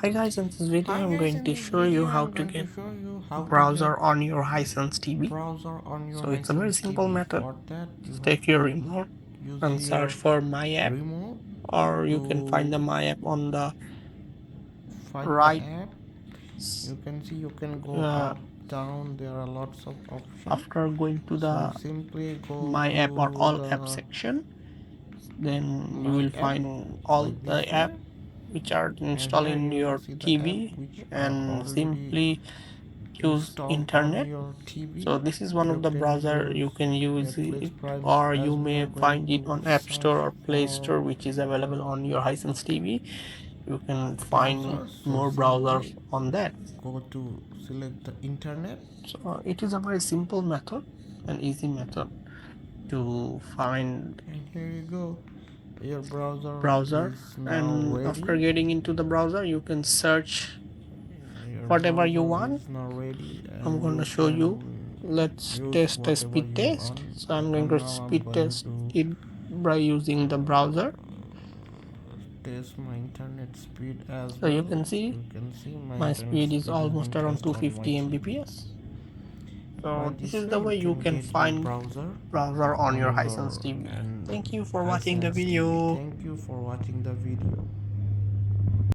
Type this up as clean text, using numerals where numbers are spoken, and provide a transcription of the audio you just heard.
Hi guys, in this video Hi I'm guys, going in to this show you video how I'm to going to get show you how to browser get on your Hisense TV. browser on your So it's a very Hisense simple TV. method. For that you Just have take your to remote use and search your for my app, remote or you can find the to my app on the find the right. app. You can see you can go uh, up, down, there are lots of options. After going to So the simply go my app or to all app the section, then you my will app find all like this the way, app which are and installed here in you will your see the app TV, which are and already simply choose installed on internet. your TV. So this is one You of the can browser use you can use Netflix it, Prime or you as we may are going find it to on App Store search or Play for Store, which is available on your Hisense TV. You can find browser. So more browsers simply on that. go to select the internet. So it is a very simple method, an easy method to find And here you go, your browser browser. is now And after ready. getting into the browser, you can search Your whatever you browser want. is now ready I'm and going to you show you. can Let's use test a whatever speed you test. want. So I'm So going to now I'm speed going test to it by using the browser. test my internet speed as So you well. can see You can see my my internet speed is speed has almost been around tested on my 250 TV. Mbps. By So this this is way the you way you can can get your find browser browser on on your your Hisense TV. and Thank you for watching the Hisense TV. video. Thank you for watching the video.